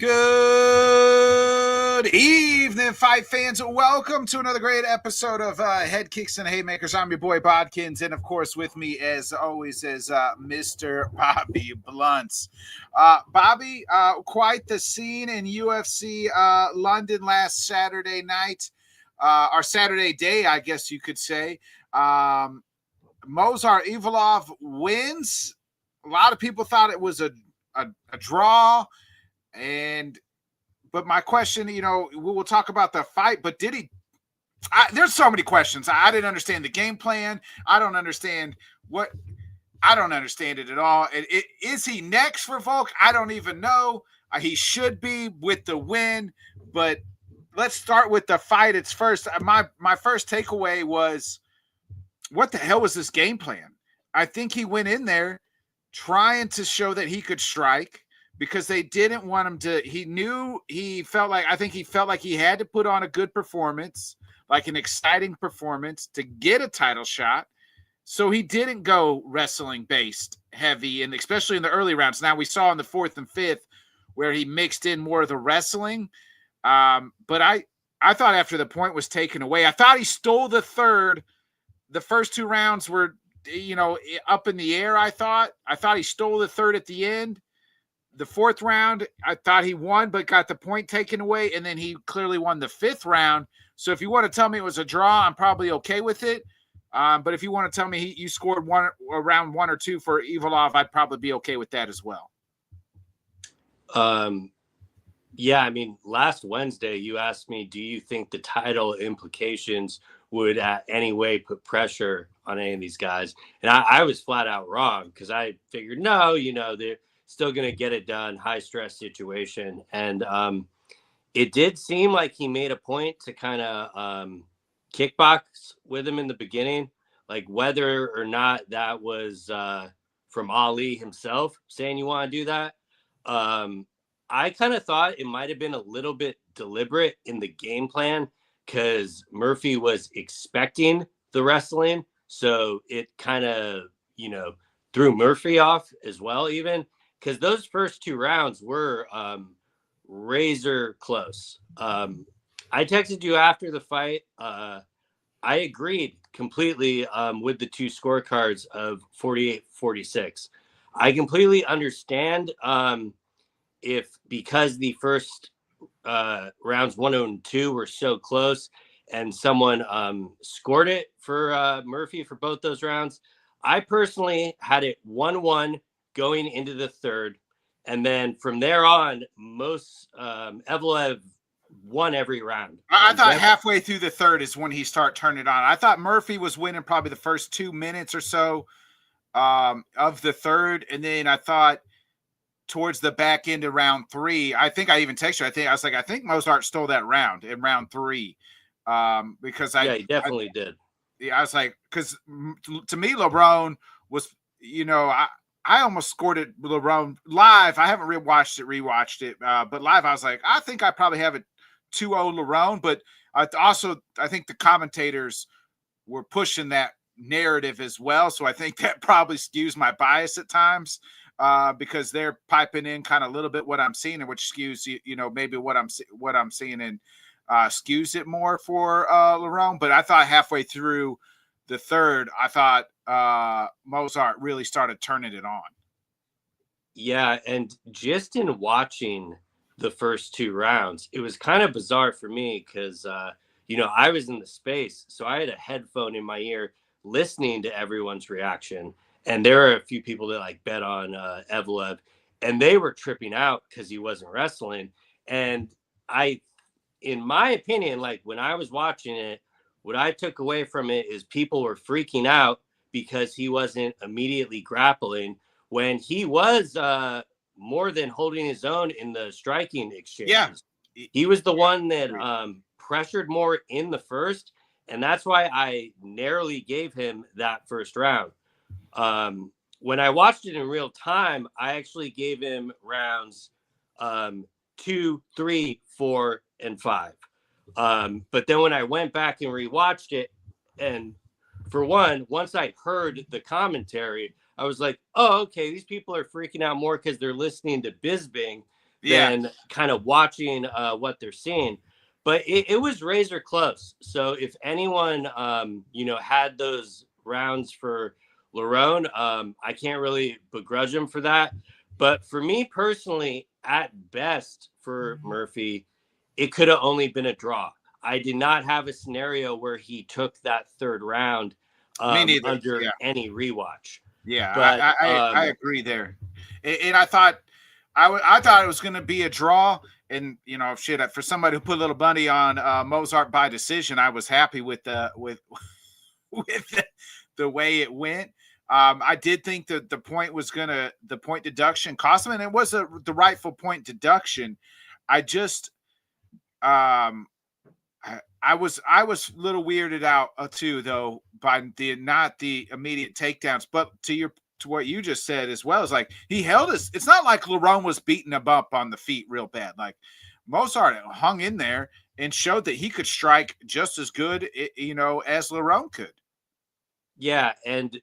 Good evening, fight fans. Welcome to another great episode of Headkicks and Haymakers. I'm your boy Bodkins, and of course, with me, as always, is Mr. Bobby Blunts. Bobby, quite the scene in UFC London last Saturday night, or Saturday day, I guess you could say. Movsar Evloev wins. A lot of people thought it was a draw. But my question, we will talk about the fight, but did he? There's so many questions. I didn't understand the game plan. I don't understand it at all. Is he next for Volk? I don't even know. He should be with the win, but let's start with the fight. It's first. My first takeaway was, what the hell was this game plan? I think he went in there trying to show that he could strike, because they didn't want him to. He felt like he had to put on a good performance, like an exciting performance, to get a title shot. So he didn't go wrestling based heavy, and especially in the early rounds. Now we saw in the fourth and fifth where he mixed in more of the wrestling. But I thought after the point was taken away, I thought he stole the third. The first two rounds were, up in the air. I thought he stole the third at the end. The fourth round, I thought he won, but got the point taken away, and then he clearly won the fifth round. So if you want to tell me it was a draw, I'm probably okay with it. But if you want to tell me you scored round one or two for Evloev, I'd probably be okay with that as well. Yeah, I mean, last Wednesday you asked me, do you think the title implications would at any way put pressure on any of these guys? And I was flat out wrong, because I figured, no, they're still going to get it done, high stress situation. And it did seem like he made a point to kind of kickbox with him in the beginning, like whether or not that was from Ali himself saying you want to do that. I kind of thought it might have been a little bit deliberate in the game plan, because Murphy was expecting the wrestling. So it kind of, threw Murphy off as well, even. Because those first two rounds were razor close. I texted you after the fight. I agreed completely with the two scorecards of 48-46. I completely understand because the first rounds 1 and 2 were so close, and someone scored it for Murphy for both those rounds. I personally had it 1-1 going into the third, and then from there on, Evloev won every round. I thought halfway through the third is when he started turning it on. I thought Murphy was winning probably the first 2 minutes or so of the third, and then I thought towards the back end of round 3, I think I even texted you. I think Mozart stole that round in round 3, because he definitely did. Yeah, I was like, because to me, LeBron was, I almost scored it LeBron live. I haven't rewatched it, but live I was like, I think I probably have it 2-0 LeBron. But I think the commentators were pushing that narrative as well, so I think that probably skews my bias at times, because they're piping in kind of a little bit what I'm seeing, and which skews maybe what I'm seeing, and skews it more for LeBron. But I thought halfway through the third, I thought Mozart really started turning it on. Yeah, and just in watching the first two rounds, it was kind of bizarre for me, because I was in the space, so I had a headphone in my ear listening to everyone's reaction, and there are a few people that bet on Evloev, and they were tripping out because he wasn't wrestling. And in my opinion, when I was watching it, what I took away from it is people were freaking out because he wasn't immediately grappling, when he was more than holding his own in the striking exchanges. Yeah. He was the one that pressured more in the first, and that's why I narrowly gave him that first round. When I watched it in real time, I actually gave him rounds 2, 3, 4, and 5. But then when I went back and rewatched it, and for one, once I heard the commentary, I was like, oh, okay, these people are freaking out more because they're listening to Bisping Yeah. than kind of watching what they're seeing. But it was razor close. So if anyone, had those rounds for Lerone, I can't really begrudge him for that. But for me personally, at best for Murphy, it could have only been a draw. I did not have a scenario where he took that third round Me neither. under Yeah. any rewatch. Yeah. But I agree there. And I thought I thought it was going to be a draw. And shit, for somebody who put a little money on Mozart by decision, I was happy with with the way it went. I did think that the point deduction cost him, and it was the rightful point deduction. I just I was a little weirded out too, though, by not the immediate takedowns, but to what you just said as well, is like he held his. It's not like Lerone was beating him up on the feet real bad. Like Mozart hung in there and showed that he could strike just as good, as Lerone could. yeah, and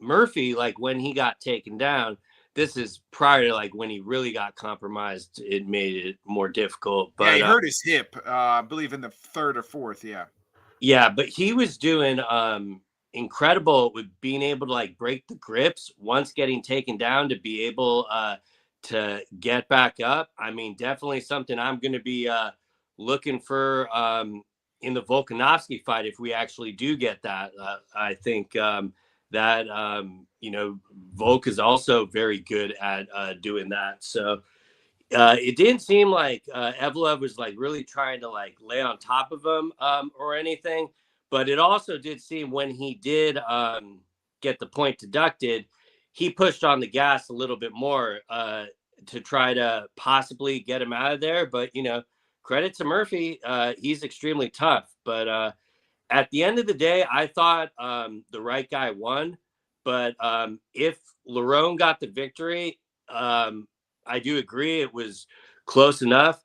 Murphy, like when he got taken down, this is prior to like when he really got compromised. It made it more difficult. But yeah, he hurt his hip, I believe, in the third or fourth. Yeah. Yeah, but he was doing incredible with being able to like break the grips once getting taken down to be able to get back up. I mean, definitely something I'm going to be looking for in the Volkanovski fight if we actually do get that. I think that Volk is also very good at doing that. So it didn't seem like Evloev was like really trying to like lay on top of him or anything, but it also did seem when he did get the point deducted, he pushed on the gas a little bit more to try to possibly get him out of there. But credit to Murphy, he's extremely tough. But at the end of the day, I thought the right guy won. But if Lerone got the victory, I do agree it was close enough.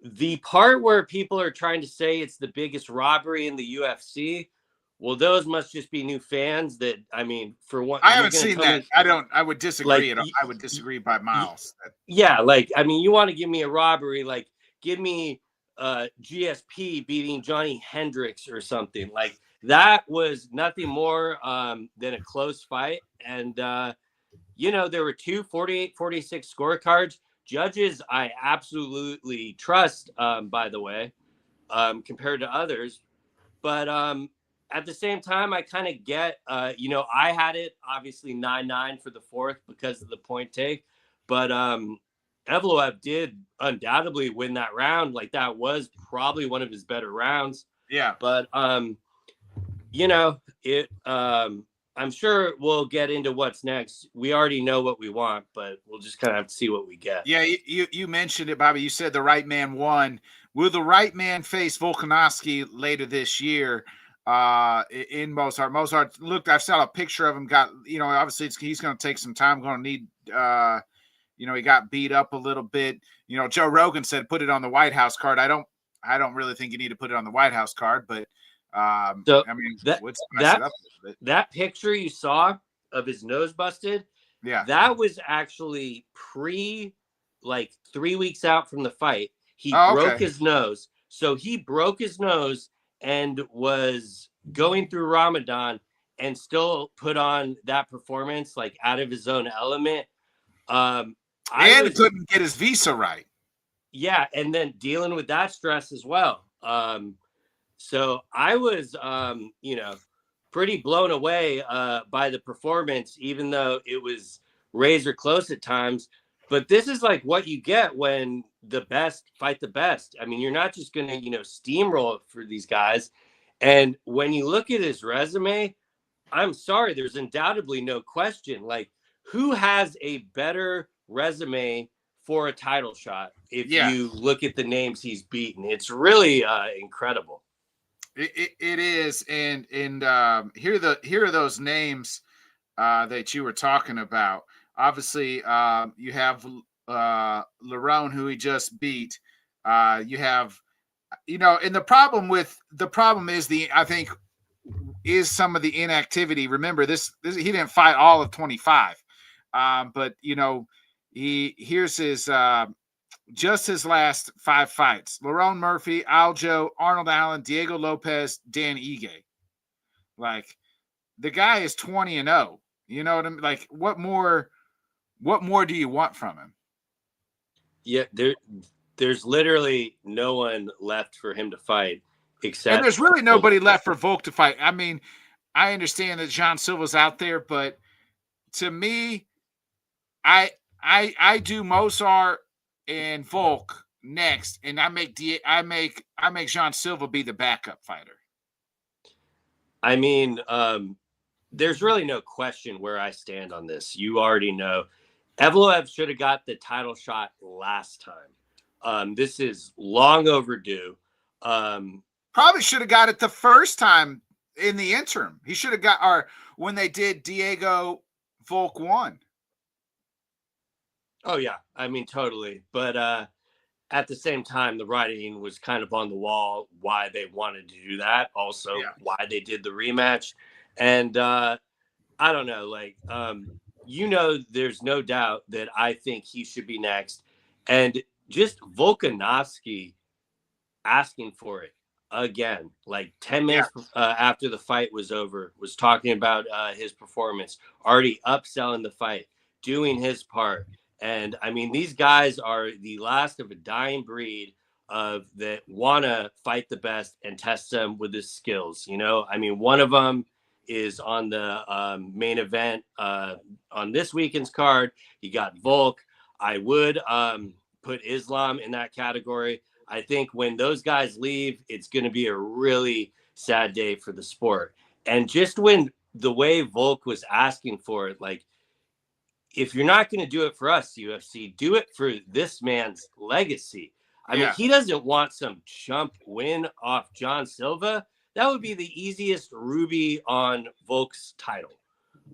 The part where people are trying to say it's the biggest robbery in the UFC, well, those must just be new fans that, I mean, for one, I haven't seen that. I would disagree. Like, I would disagree by miles. Yeah, like, I mean, you want to give me a robbery, like give me GSP beating Johnny Hendricks or something. Like that was nothing more than a close fight. And there were two 48-46 scorecards. Judges I absolutely trust, by the way, compared to others. But at the same time, I kind of get, I had it obviously 9-9 for the fourth because of the point take. But Evloev did undoubtedly win that round. Like that was probably one of his better rounds. Yeah. But, I'm sure we'll get into what's next. We already know what we want, but we'll just kind of have to see what we get. Yeah, you mentioned it, Bobby. You said the right man won. Will the right man face Volkanovski later this year in Mozart? Mozart, look, I've saw a picture of him. Got, obviously he's going to take some time. Going to need, he got beat up a little bit. Joe Rogan said put it on the White House card. I don't really think you need to put it on the White House card, but so I mean, that picture you saw of his nose busted, yeah, that was actually like 3 weeks out from the fight. He broke his nose. So he broke his nose and was going through Ramadan and still put on that performance like out of his own element. Couldn't get his visa right. Yeah, and then dealing with that stress as well. So I was, pretty blown away by the performance, even though it was razor close at times. But this is like what you get when the best fight the best. I mean, you're not just going to, steamroll for these guys. And when you look at his resume, I'm sorry, there's undoubtedly no question. Like, who has a better resume for a title shot? If you look at the names he's beaten, it's really incredible. It is, and here are those names that you were talking about. Obviously, you have Lerone, who he just beat. You have, and the problem is is some of the inactivity. Remember, this he didn't fight all of 25, but here's his just his last 5 fights. Lerone Murphy, Aljo, Arnold Allen, Diego Lopez, Dan Ige. Like, the guy is 20-0. You know what I mean? Like, what more do you want from him? Yeah, there's literally no one left for him to fight except. And there's really nobody left for Volk to fight. I mean, I understand that John Silva's out there, but to me, I do Mozart and Volk next, and I make John Silva be the backup fighter. I mean, there's really no question where I stand on this. You already know. Evloev should have got the title shot last time. This is long overdue. Probably should have got it the first time in the interim. He should have got, or when they did Diego Volk 1. Oh, yeah. I mean, totally. But at the same time, the writing was kind of on the wall why they wanted to do that. Also, why they did the rematch. And I don't know, like, there's no doubt that I think he should be next. And just Volkanovski asking for it again, like 10 minutes after the fight was over, was talking about his performance, already upselling the fight, doing his part. And I mean, these guys are the last of a dying breed of that want to fight the best and test them with his skills. You know, I mean, one of them is on the main event on this weekend's card. You got Volk. I would put Islam in that category. I think when those guys leave, it's going to be a really sad day for the sport. And just when the way Volk was asking for it, like, if you're not going to do it for us, UFC, do it for this man's legacy. I mean, he doesn't want some chump win off John Silva. That would be the easiest ruby on Volk's title.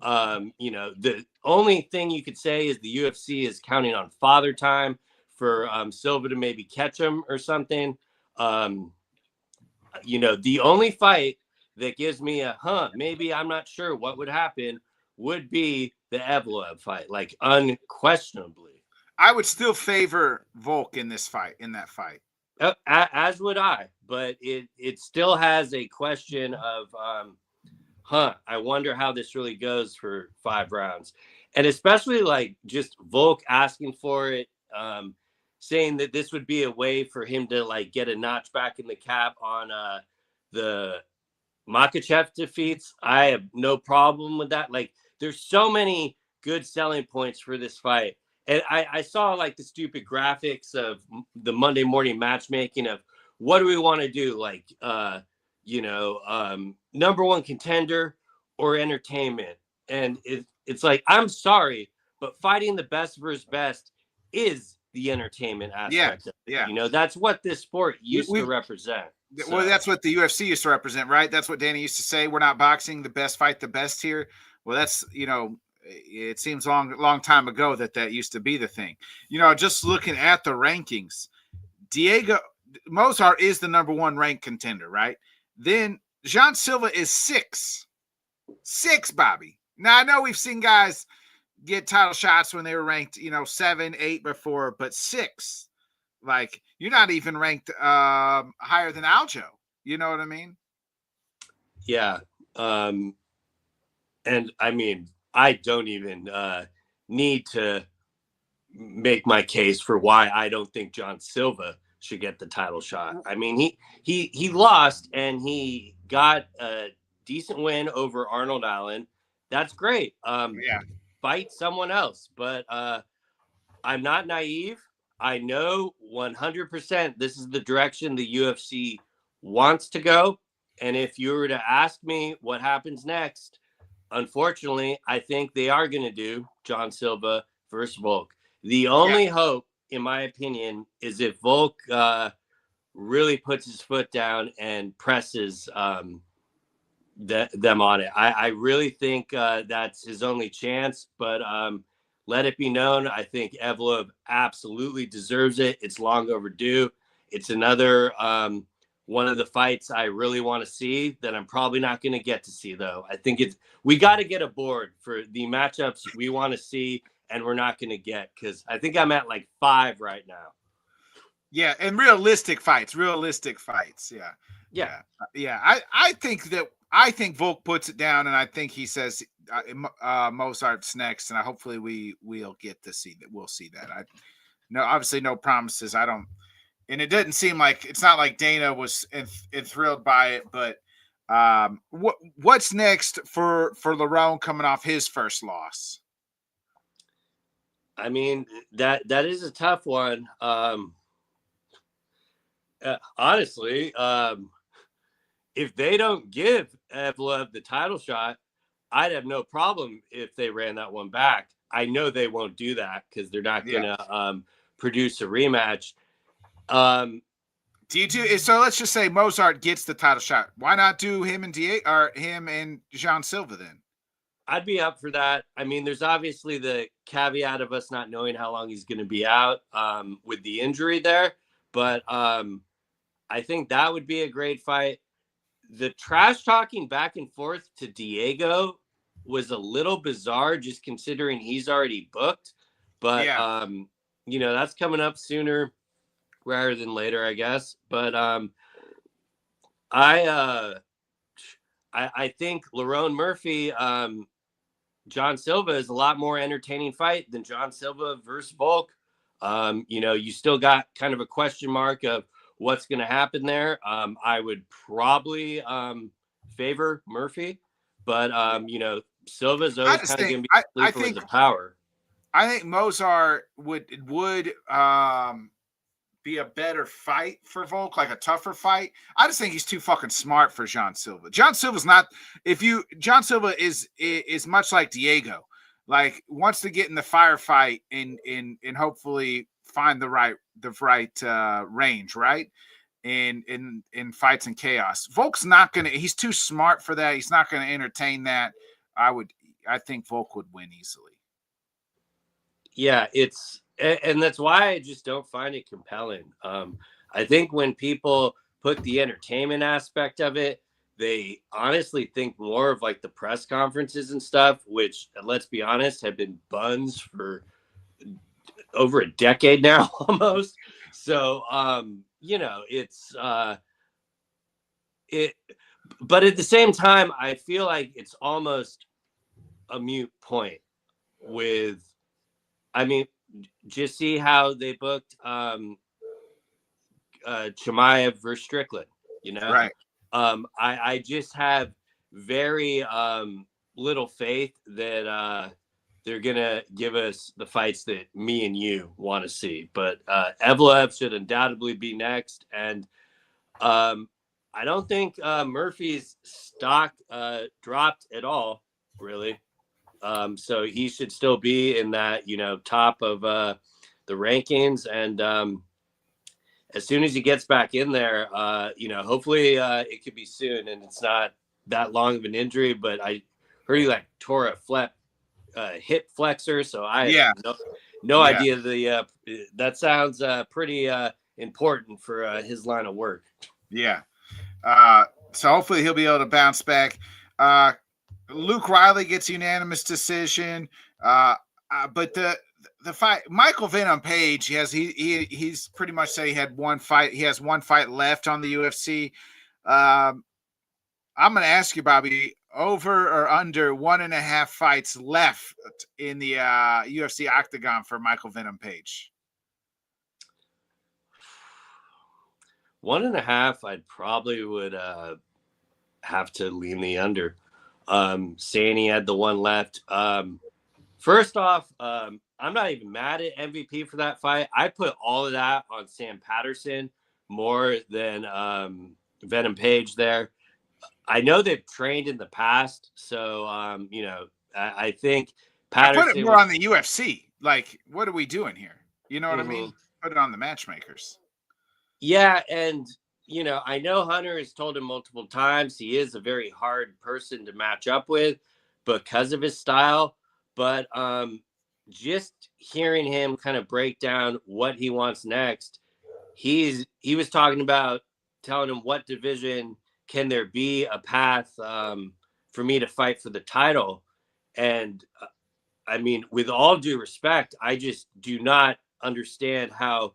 The only thing you could say is the UFC is counting on father time for Silva to maybe catch him or something. The only fight that gives me maybe I'm not sure what would happen would be the Evloev fight, like unquestionably. I would still favor Volk in that fight. As would I, but it still has a question of, I wonder how this really goes for 5 rounds. And especially like just Volk asking for it, saying that this would be a way for him to like get a notch back in the cap on the Makhachev defeats. I have no problem with that. Like, there's so many good selling points for this fight. And I saw like the stupid graphics of the Monday morning matchmaking of what do we want to do? Like, number one contender or entertainment. And it's like, I'm sorry, but fighting the best versus best is the entertainment aspect of it. Yeah. You know, that's what this sport used to represent. Well, that's what the UFC used to represent, right? That's what Danny used to say. We're not boxing the best fight the best here. Well, that's, it seems long time ago that used to be the thing. Just looking at the rankings, Diego Mozart is the number 1 ranked contender, right? Then John Silva is 6, Bobby. Now, I know we've seen guys get title shots when they were ranked, 7, 8 before, but 6. Like, you're not even ranked higher than Aljo. You know what I mean? Yeah. And I mean, I don't even need to make my case for why I don't think John Silva should get the title shot. I mean, he lost and he got a decent win over Arnold Allen. That's great. Fight someone else. But I'm not naive. I know 100% this is the direction the UFC wants to go. And if you were to ask me what happens next, unfortunately, I think they are going to do John Silva versus Volk. The only hope, in my opinion, is if Volk really puts his foot down and presses them on it. I really think that's his only chance, but let it be known, I think Evloev absolutely deserves it. It's long overdue. It's another one of the fights I really want to see that I'm probably not going to get to see, though. I think we got to get a board for the matchups we want to see and we're not going to get, because I think I'm at like 5 right now. Yeah, and realistic fights. Yeah, Yeah. yeah. I think Volk puts it down, and I think he says Mozart's next, and hopefully we'll get to see that. We'll see that. I no, obviously no promises. I don't, and it didn't seem like it's not like Dana was enthralled by it. But what's next for Lerone coming off his first loss? I mean, that is a tough one. Honestly, if they don't give Evloev the title shot, I'd have no problem if they ran that one back. I know they won't do that because they're not going to produce a rematch. Do you do so? Let's just say Mozart gets the title shot. Why not do him and him and Jean Silva then? I'd be up for that. I mean, there's obviously the caveat of us not knowing how long he's going to be out with the injury there, but I think that would be a great fight. The trash talking back and forth to Diego was a little bizarre, just considering he's already booked. But that's coming up sooner rather than later, I guess. But I think Lerone Murphy, John Silva is a lot more entertaining fight than John Silva versus Volk. You still got kind of a question mark of what's going to happen there. I would probably favor Murphy, but Silva's always kind of going to be sleeper with the power. I think Mozart would be a better fight for Volk, like a tougher fight. I just think he's too fucking smart for John Silva. John Silva's not. John Silva is much like Diego, like wants to get in the firefight and hopefully find the right range, right? In fights and chaos. Volk's not gonna. He's too smart for that. He's not gonna entertain that. I think Volk would win easily. Yeah, and that's why I just don't find it compelling. I think when people put the entertainment aspect of it, they honestly think more of like the press conferences and stuff, which, let's be honest, have been buns for over a decade now almost. So, but at the same time, I feel like it's almost a moot point just see how they booked Chimaev versus Strickland, Right. I just have very little faith that they're gonna give us the fights that me and you want to see. But Evloev should undoubtedly be next, and I don't think Murphy's stock dropped at all, really. So he should still be in that, top of the rankings. And as soon as he gets back in there, hopefully it could be soon and it's not that long of an injury. But I heard he tore a hip flexor. So I have no idea. That sounds pretty important for his line of work. Yeah. So hopefully he'll be able to bounce back. Luke Riley gets unanimous decision. But the fight, Michael Venom Page, he's pretty much said he had one fight. He has one fight left on the UFC. I'm going to ask you, Bobby, over or under 1.5 fights left in the UFC octagon for Michael Venom Page? 1.5, I probably would have to lean the under. Saying he had the one left. First off, I'm not even mad at MVP for that fight. I put all of that on Sam Patterson more than Venom Page there. I know they've trained in the past, so I think Patterson. I put it more on the UFC. Like, what are we doing here? You know what I mean? Put it on the matchmakers. Yeah, and I know Hunter has told him multiple times he is a very hard person to match up with because of his style. But just hearing him kind of break down what he wants next, he was talking about telling him what division can there be a path for me to fight for the title. And I mean, with all due respect, I just do not understand how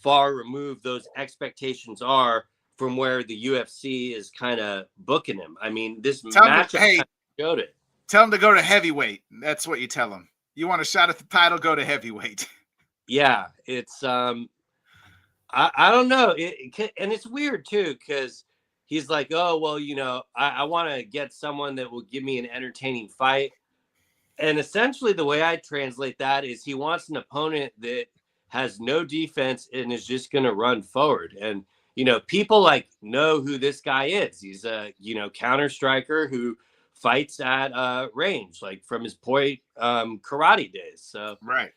far removed those expectations are from where the UFC is kind of booking him. I mean, this matchup kind of showed it. Tell him to go to heavyweight. That's what you tell him. You want a shot at the title, go to heavyweight. Yeah, it's I don't know. And it's weird too, because he's like, oh, well, you know, I want to get someone that will give me an entertaining fight. And essentially the way I translate that is he wants an opponent that has no defense and is just going to run forward. And, you know, people like know who this guy is. He's a, you know, counter striker who fights at range, like from his point karate days. So, right.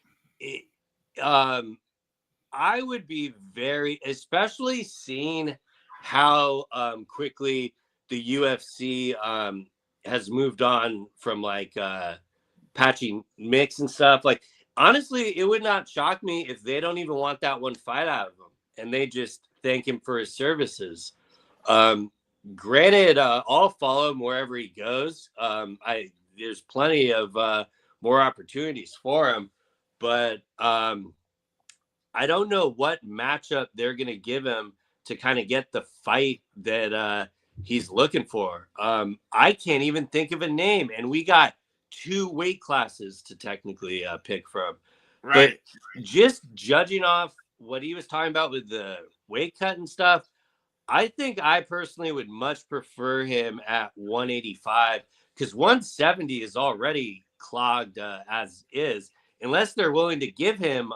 I would be very, especially seeing how quickly the UFC has moved on from like patching mix and stuff. Like, honestly, it would not shock me if they don't even want that one fight out of him and they just thank him for his services. Granted, I'll follow him wherever he goes. There's plenty of more opportunities for him, but I don't know what matchup they're going to give him to kind of get the fight that he's looking for. I can't even think of a name, and we got 2 weight classes to technically pick from. Right. But just judging off what he was talking about with the weight cut and stuff, I think I personally would much prefer him at 185 because 170 is already clogged as is. Unless they're willing to give him,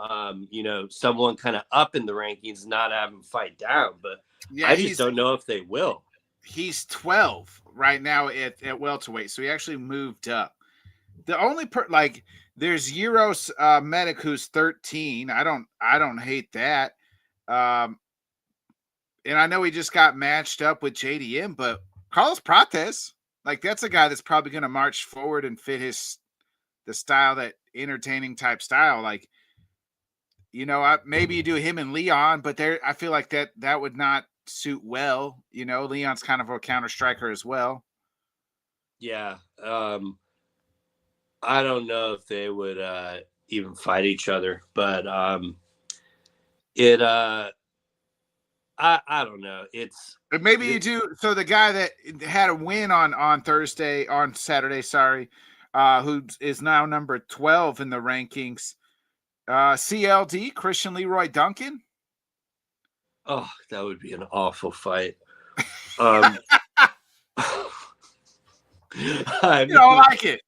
you know, someone kind of up in the rankings, not have him fight down. But yeah, I just don't know if they will. He's 12 right now at welterweight, so he actually moved up. The only there's Euros Medic who's 13. I don't hate that. And I know he just got matched up with JDM, but Carlos Prates, like that's a guy that's probably going to march forward and fit the style, that entertaining type style. Like, you know, maybe you do him and Leon, but I feel like that would not suit well. You know, Leon's kind of a counter striker as well. Yeah. I don't know if they would even fight each other, but I don't know. But maybe you do. So the guy that had a win on Saturday, sorry, who is now number 12 in the rankings, CLD, Christian Leroy Duncan. Oh, that would be an awful fight. You don't like it.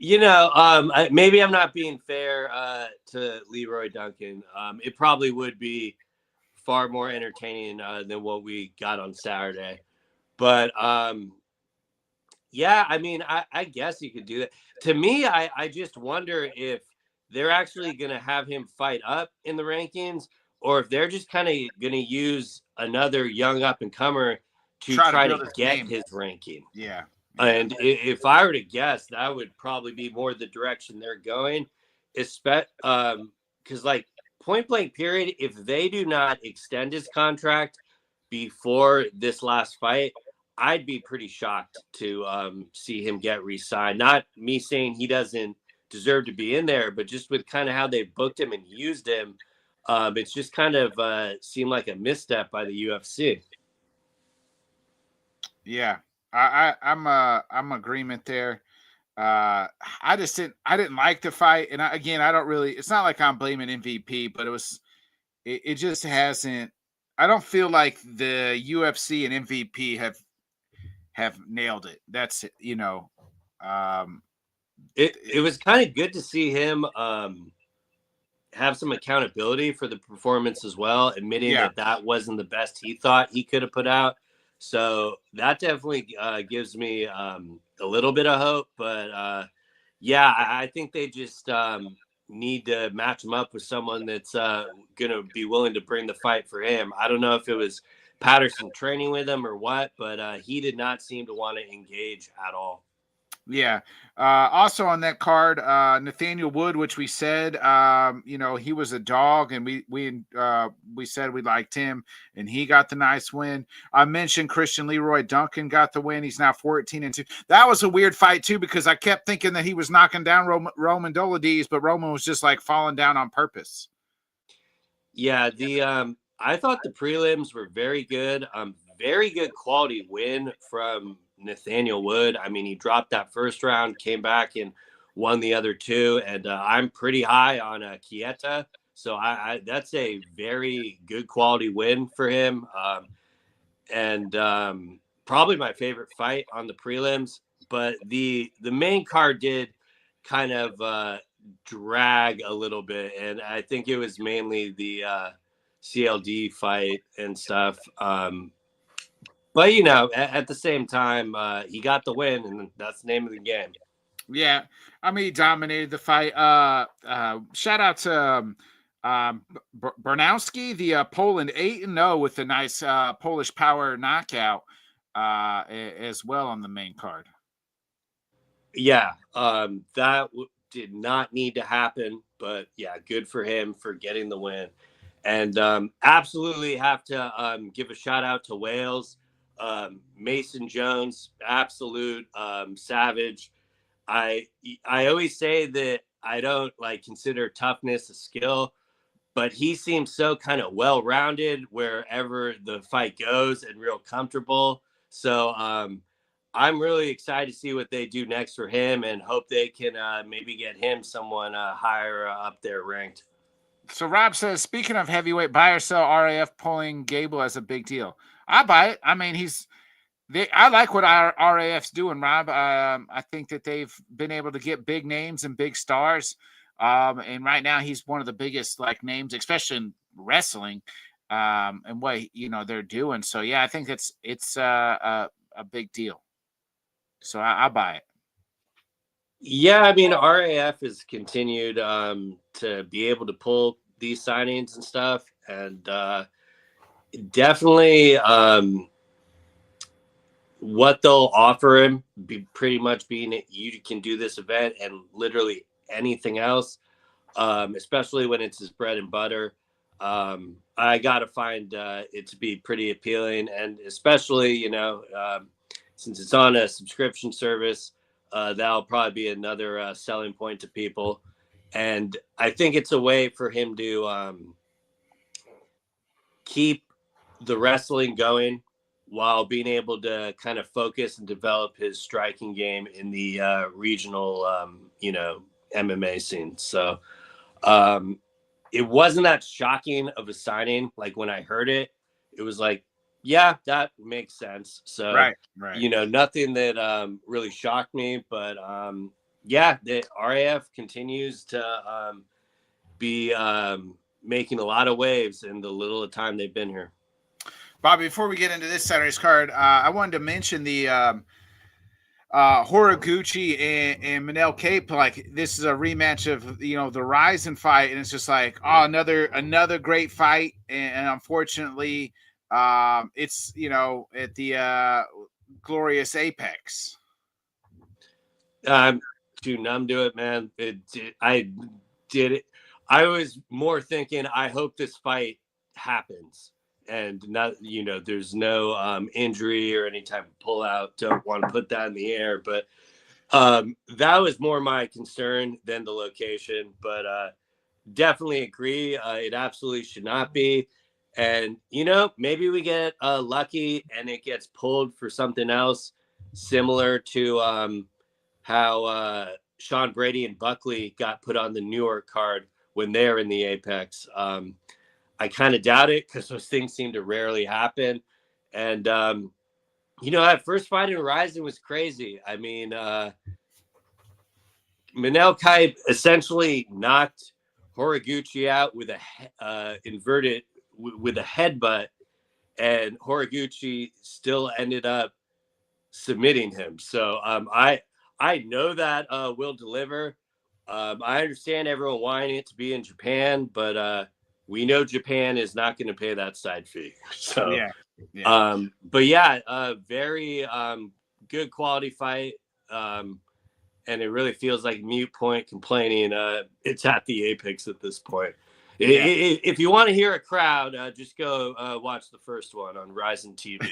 You know, maybe I'm not being fair to Leroy Duncan. It probably would be far more entertaining than what we got on Saturday. But yeah, I mean, I guess you could do that. To me, I just wonder if they're actually going to have him fight up in the rankings, or if they're just kind of going to use another young up-and-comer to try to get his ranking. Yeah. And if I were to guess, that would probably be more the direction they're going. Because, like, point blank period, if they do not extend his contract before this last fight, I'd be pretty shocked to see him get re-signed. Not me saying he doesn't deserve to be in there, but just with kind of how they booked him and used him, it's just kind of seemed like a misstep by the UFC. Yeah, I'm agreement there. I didn't like the fight, and I don't really. It's not like I'm blaming MVP, but it just hasn't. I don't feel like the UFC and MVP have nailed it. That's it. You know, it was kind of good to see him have some accountability for the performance as well, admitting that wasn't the best he thought he could have put out. So that definitely gives me a little bit of hope. But yeah, I think they just need to match him up with someone that's going to be willing to bring the fight for him. I don't know if it was Patterson training with him or what, but he did not seem to want to engage at all. Yeah. Also on that card, Nathaniel Wood, which we said, you know, he was a dog, and we said we liked him, and he got the nice win. I mentioned Christian Leroy Duncan got the win. He's now 14-2. That was a weird fight too, because I kept thinking that he was knocking down Roman Dolidis, but Roman was just like falling down on purpose. Yeah, I thought the prelims were very good. Very good quality win from Nathaniel Wood. I mean, he dropped that first round, came back and won the other two, and I'm pretty high on Chieta. So that's a very good quality win for him. And probably my favorite fight on the prelims. But the main card did kind of drag a little bit, and I think it was mainly the CLD fight and stuff. But you know, at the same time, he got the win, and that's the name of the game. Yeah, I mean, he dominated the fight. Shout out to Bernowski, the Poland 8-0 with a nice Polish power knockout as well on the main card. Yeah, that did not need to happen, but yeah, good for him for getting the win. And absolutely have to give a shout out to Wales. Mason Jones, absolute savage. I always say that I don't like consider toughness a skill, but he seems so kind of well-rounded wherever the fight goes and real comfortable. So I'm really excited to see what they do next for him and hope they can maybe get him someone higher up there ranked. So Rob says, speaking of heavyweight, buy or sell RAF pulling Gable as a big deal. I buy it. I mean, I like what our RAF's doing, Rob. I think that they've been able to get big names and big stars. And right now he's one of the biggest like names, especially in wrestling, and what they're doing. So yeah, I think it's a big deal. So I buy it. Yeah, I mean, RAF has continued to be able to pull these signings and stuff, and definitely what they'll offer him be pretty much being that you can do this event and literally anything else, especially when it's his bread and butter. I got to find it to be pretty appealing, and especially since it's on a subscription service. That'll probably be another selling point to people. And I think it's a way for him to keep the wrestling going while being able to kind of focus and develop his striking game in the regional, MMA scene. So it wasn't that shocking of a signing. Like when I heard it, it was like, yeah, that makes sense. So, right. Nothing that really shocked me, but yeah, the RAF continues to be making a lot of waves in the little time they've been here. Bobby, before we get into this Saturday's card, I wanted to mention the Horiguchi and Manel Cape. Like this is a rematch of the Ryzen fight, and it's just like another great fight, and unfortunately. It's at the glorious Apex. Too numb to it, man. I did it. I was more thinking, I hope this fight happens and not, there's no injury or any type of pullout. Don't want to put that in the air, but that was more my concern than the location. But definitely agree. It absolutely should not be. And, maybe we get lucky and it gets pulled for something else similar to how Sean Brady and Buckley got put on the New York card when they're in the Apex. I kind of doubt it because those things seem to rarely happen. And, that first fight in Ryzen was crazy. I mean, Manel Kaib essentially knocked Horiguchi out with a inverted with a headbutt, and Horiguchi still ended up submitting him. So I know that will deliver. I understand everyone wanting it to be in Japan, but we know Japan is not going to pay that side fee. So yeah. But yeah, very good quality fight. And it really feels like mute point complaining. It's at the Apex at this point. Yeah. If you want to hear a crowd, just go watch the first one on Ryzen TV.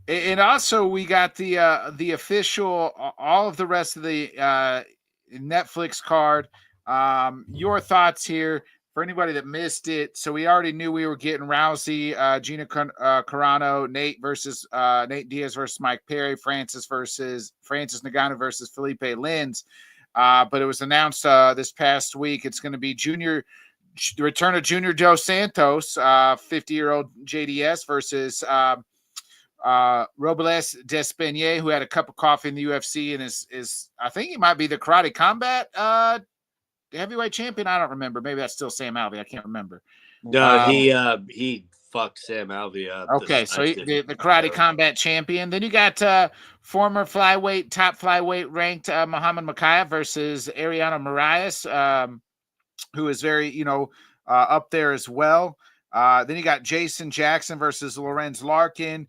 And also we got the official, all of the rest of the Netflix card. Your thoughts here for anybody that missed it. So we already knew we were getting Rousey, Gina Carano, Nate Diaz versus Mike Perry, Francis Ngannou versus Felipe Lins. But it was announced this past week. It's going to be the return of Junior Dos Santos, 50-year-old JDS versus Robles Despaigne, who had a cup of coffee in the UFC and is I think he might be the Karate Combat heavyweight champion. I don't remember. Maybe that's still Sam Alvey. I can't remember. No, he fucked Sam Alvey up. Okay, so the Karate Combat champion. Then you got former top flyweight ranked Muhammad Mokaev versus Ariano Moraes, who is very, up there as well. Then you got Jason Jackson versus Lorenz Larkin.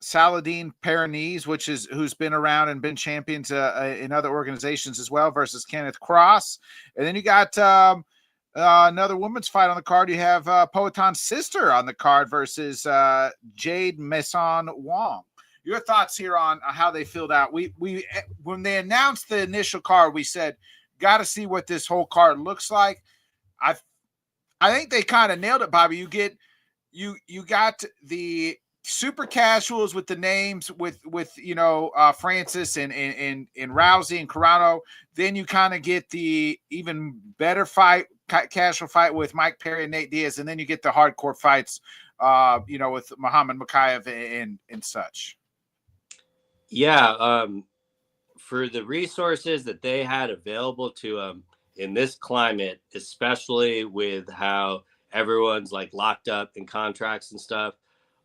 Saladin Peronese, who's been around and been champions in other organizations as well, versus Kenneth Cross. And then you got another women's fight on the card. You have Poetan's sister on the card versus Jade Mason Wong. Your thoughts here on how they filled out? We when they announced the initial card, we said, got to see what this whole card looks like. I think they kind of nailed it, Bobby. You got the super casuals with the names with Francis and Rousey and Carano. Then you kind of get the even better casual fight with Mike Perry and Nate Diaz, and then you get the hardcore fights with Muhammad Mokaev and such. Yeah, for the resources that they had available to them in this climate, especially with how everyone's like locked up in contracts and stuff,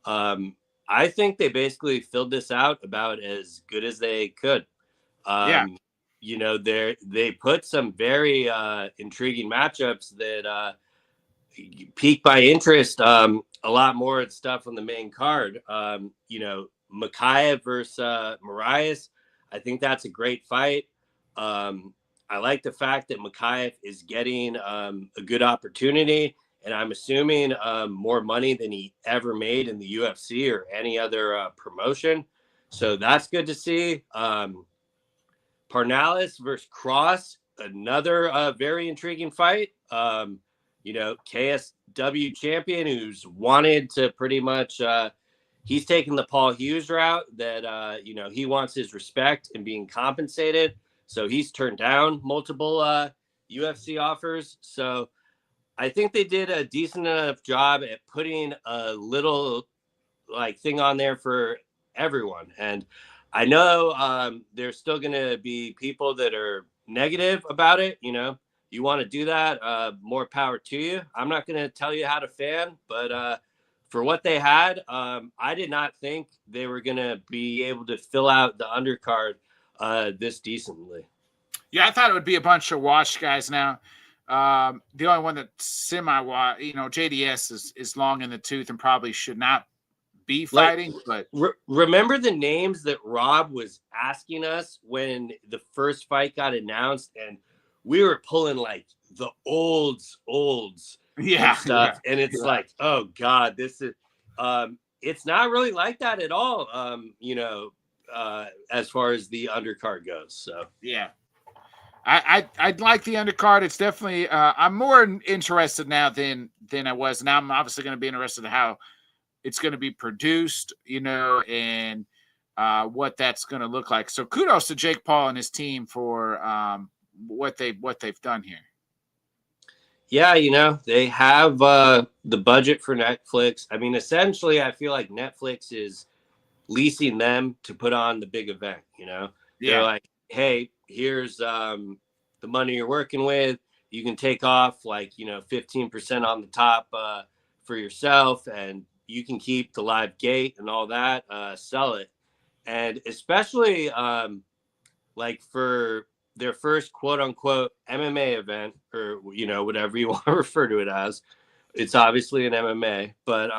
I think they basically filled this out about as good as they could. They put some very intriguing matchups that pique my interest a lot more at stuff on the main card. Mokaev versus Moraes, I think that's a great fight. I like the fact that Mokaev is getting a good opportunity, and I'm assuming more money than he ever made in the UFC or any other promotion. So that's good to see. Parnalis versus Cross, another very intriguing fight. KSW champion who's wanted to pretty much he's taken the Paul Hughes route that, he wants his respect and being compensated. So he's turned down multiple UFC offers. So I think they did a decent enough job at putting a little thing on there for everyone. And I know there's still going to be people that are negative about it. You want to do that, more power to you. I'm not going to tell you how to fan, but for what they had, I did not think they were going to be able to fill out the undercard this decently. Yeah, I thought it would be a bunch of washed guys now. The only one that's semi-washed, JDS is long in the tooth and probably should not be fighting. But remember the names that Rob was asking us when the first fight got announced, and we were pulling the olds. Yeah, stuff. Yeah, and it's oh God, this is it's not really like that at all. As far as the undercard goes. So yeah, I'd like the undercard. It's definitely I'm more interested now than I was. Now I'm obviously going to be interested in how it's going to be produced, and what that's going to look like. So kudos to Jake Paul and his team for what they've done here. Yeah, they have the budget for Netflix. I mean, essentially, I feel like Netflix is leasing them to put on the big event, Yeah. They're like, hey, here's the money you're working with. You can take off 15% on the top for yourself, and you can keep the live gate and all that, sell it. And especially for their first quote unquote MMA event, or whatever you want to refer to it as. It's obviously an MMA, but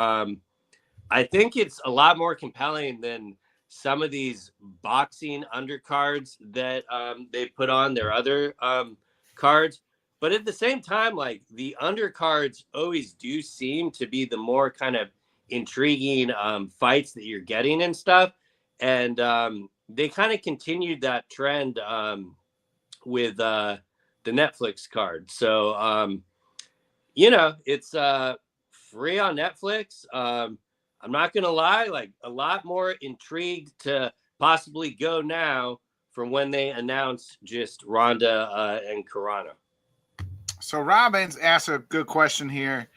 I think it's a lot more compelling than some of these boxing undercards that they put on their other cards. But at the same time, the undercards always do seem to be the more kind of intriguing fights that you're getting and stuff. And they kind of continued that trend with the Netflix card. So, you know, it's free on Netflix. I'm not going to lie, like a lot more intrigued to possibly go now from when they announced just Ronda and Carano. So Robbins asked a good question here.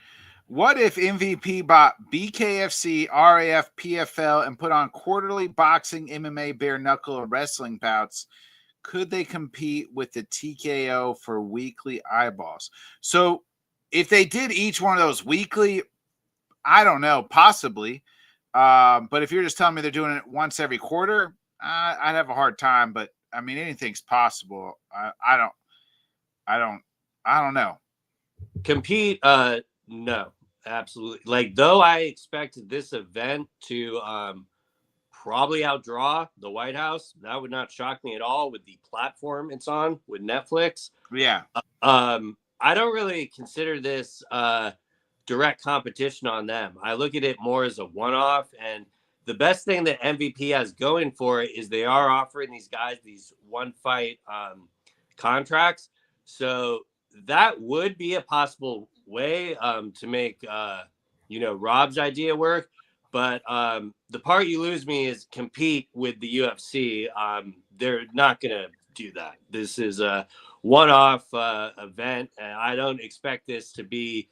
What if MVP bought BKFC, RAF, PFL, and put on quarterly boxing, MMA, bare knuckle, and wrestling bouts? Could they compete with the TKO for weekly eyeballs? So if they did each one of those weekly, I don't know, possibly. But if you're just telling me they're doing it once every quarter, I'd have a hard time. But I mean, anything's possible. I don't know. Compete? No, absolutely. Like, though I expected this event to probably outdraw the White House, that would not shock me at all with the platform it's on with Netflix. Yeah. I don't really consider this direct competition on them. I look at it more as a one-off, and the best thing that MVP has going for it is they are offering these guys these one-fight contracts. So that would be a possible way to make, you know, Rob's idea work. But the part you lose me is compete with the UFC. They're not going to do that. This is a one-off event, and I don't expect this to be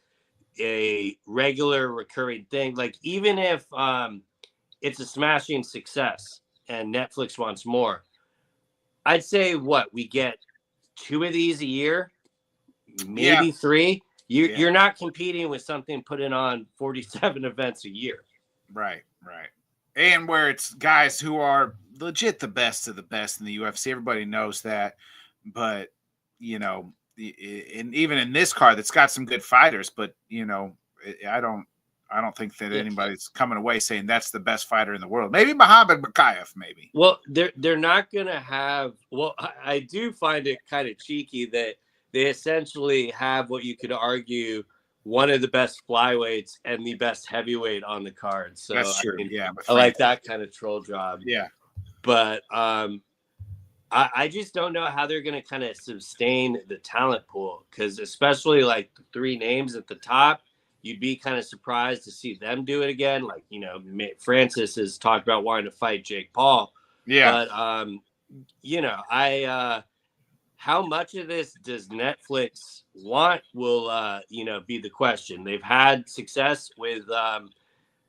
a regular recurring thing. Like, even if it's a smashing success and Netflix wants more, I'd say we get 2 of these a year, maybe 3. You're not competing with something putting on 47 events a year. Right. And where it's guys who are legit the best of the best in the UFC. Everybody knows that. But, you know, and even in this card, that's got some good fighters. But, you know, I don't think that anybody's coming away saying that's the best fighter in the world. Maybe Muhammad Bakayev, maybe. Well, they're not going to have – well, I do find it kind of cheeky that they essentially have what you could argue one of the best flyweights and the best heavyweight on the card. So that's true. I mean, yeah, I like that kind of troll job. Yeah, but I just don't know how they're going to kind of sustain the talent pool, because especially like the 3 names at the top, you'd be kind of surprised to see them do it again. Like, you know, Francis has talked about wanting to fight Jake Paul. Yeah, but you know, how much of this does Netflix want will, you know, be the question. They've had success with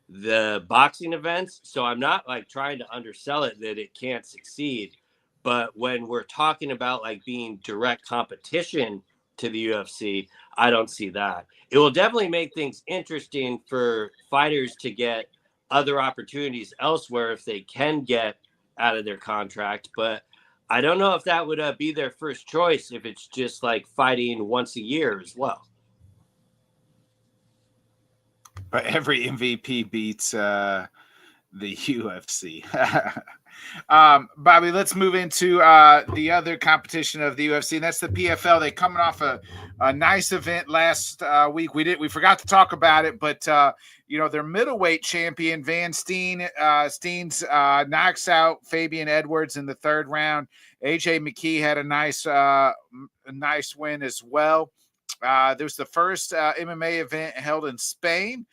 the boxing events, so I'm not like trying to undersell it that it can't succeed. But when we're talking about like being direct competition to the UFC, I don't see that. It will definitely make things interesting for fighters to get other opportunities elsewhere if they can get out of their contract. But I don't know if that would be their first choice if it's just like fighting once a year as well. But every MVP beats the UFC. Bobby, let's move into the other competition of the UFC, and that's the PFL. They coming off a nice event last week. We forgot to talk about it, but you know, their middleweight champion Van Steens knocks out Fabian Edwards in the 3rd round. AJ McKee had a nice win as well. There was the first MMA event held in Spain.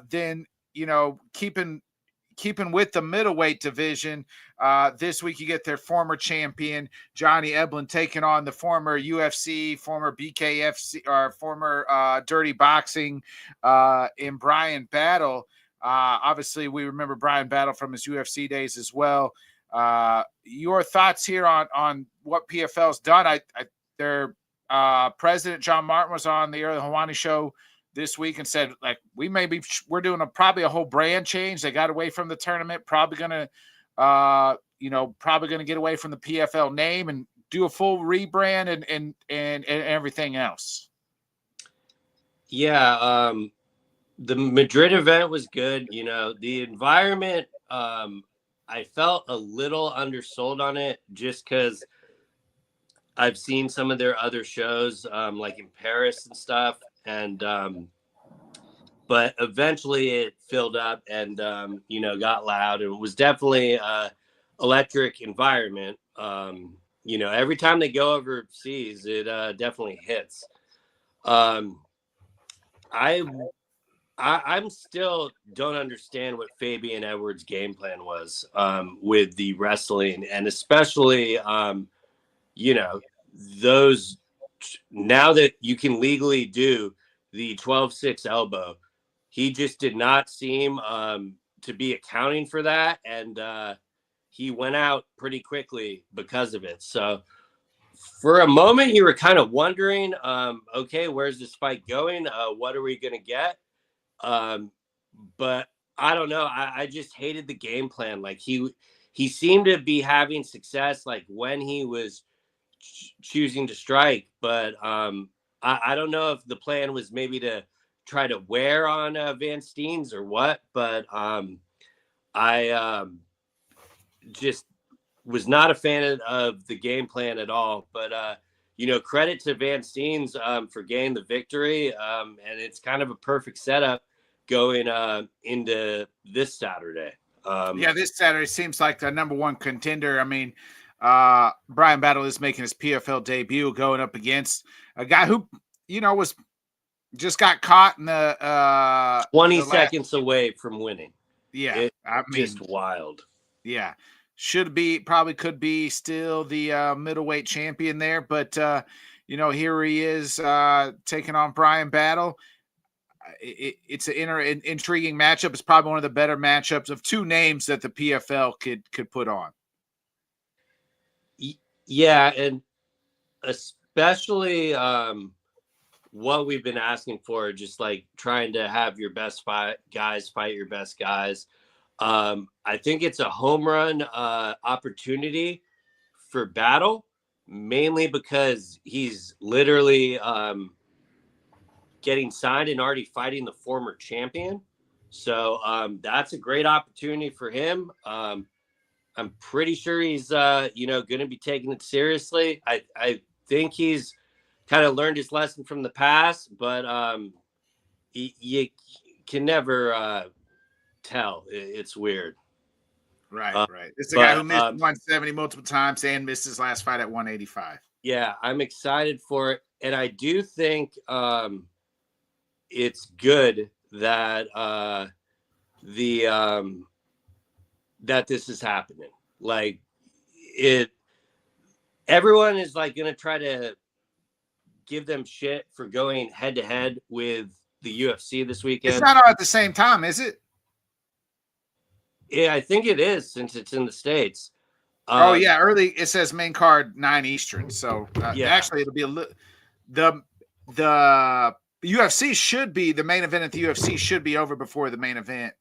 Then, you know, keeping with the middleweight division, this week you get their former champion Johnny Eblen taking on the former UFC, former BKFC, or former Dirty Boxing in Brian Battle. Obviously, we remember Brian Battle from his UFC days as well. Your thoughts here on what PFL's done? Their president John Martin was on the Early Hawani show this week and said, like, we're doing probably a whole brand change. They got away from the tournament, probably gonna get away from the PFL name and do a full rebrand and everything else. Yeah, the Madrid event was good. You know, the environment, I felt a little undersold on it just because I've seen some of their other shows, like in Paris and stuff. And but eventually it filled up and you know, got loud, and it was definitely electric environment. every time they go overseas, it definitely hits. I'm still don't understand what Fabian Edwards' game plan was with the wrestling, and especially those, now that you can legally do the 12-6 elbow, he just did not seem to be accounting for that, and he went out pretty quickly because of it. So for a moment, you were kind of wondering, okay, where's this fight going? What are we going to get? But I don't know. I just hated the game plan. Like he seemed to be having success, like when he was choosing to strike. But I don't know if the plan was maybe to try to wear on Van Steens or what. But I just was not a fan of the game plan at all. But credit to Van Steens for getting the victory, and it's kind of a perfect setup going into this Saturday. This Saturday seems like the number one contender. I mean, Bryan Battle is making his PFL debut, going up against a guy who, was just got caught in the 20 seconds away from winning. Yeah, just wild. Yeah, probably could be still the middleweight champion there, but here he is taking on Bryan Battle. It's an intriguing matchup. It's probably one of the better matchups of two names that the PFL could put on. Yeah, and especially what we've been asking for, just like trying to have your best guys fight your best guys. I think it's a home run opportunity for Battle, mainly because he's literally getting signed and already fighting the former champion. So that's a great opportunity for him. I'm pretty sure he's, going to be taking it seriously. I think he's kind of learned his lesson from the past, but you can never tell. It's weird. Right. It's the guy who missed 170 multiple times and missed his last fight at 185. Yeah, I'm excited for it. And I do think it's good that that this is happening. Like everyone is like going to try to give them shit for going head to head with the UFC this weekend. It's not all at the same time, is it? Yeah, I think it is, since it's in the States. Early. It says main card 9 Eastern. So actually it'll be the UFC should be, the main event at the UFC should be over before the main event.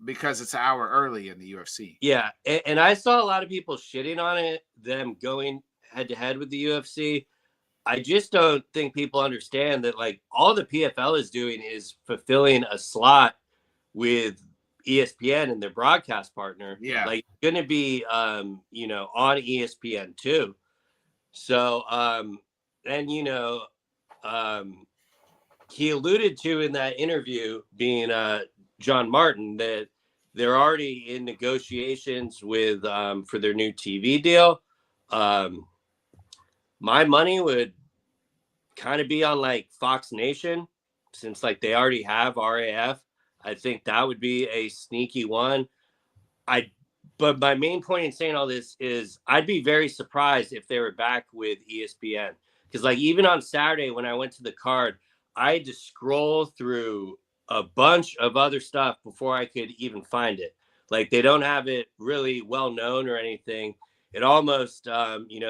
Because it's an hour early in the UFC. Yeah, and I saw a lot of people shitting on it, them going head to head with the UFC. I just don't think people understand that, like, all the PFL is doing is fulfilling a slot with ESPN and their broadcast partner. Yeah, like going to be on ESPN too. So and he alluded to in that interview, being John Martin, that they're already in negotiations with for their new TV deal. My money would kind of be on like Fox Nation, since like they already have RAF. I think that would be a sneaky one. But my main point in saying all this is I'd be very surprised if they were back with ESPN. Because like even on Saturday when I went to the card, I had to scroll through a bunch of other stuff before I could even find it. Like they don't have it really well known or anything. It almost,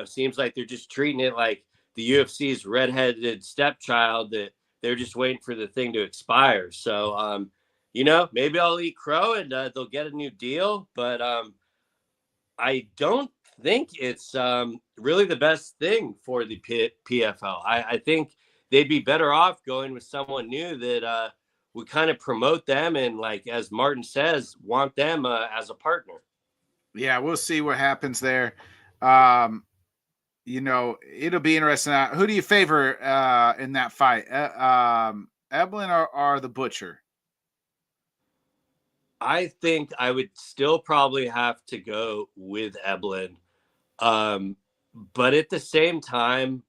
seems like they're just treating it like the UFC's redheaded stepchild, that they're just waiting for the thing to expire. So, maybe I'll eat crow and they'll get a new deal. But I don't think it's really the best thing for the PFL. I think they'd be better off going with someone new that would kind of promote them and, like, as Martin says, want them as a partner. Yeah, we'll see what happens there. It'll be interesting. Who do you favor in that fight? Eblin or the Butcher? I think I would still probably have to go with Eblin. But at the same time,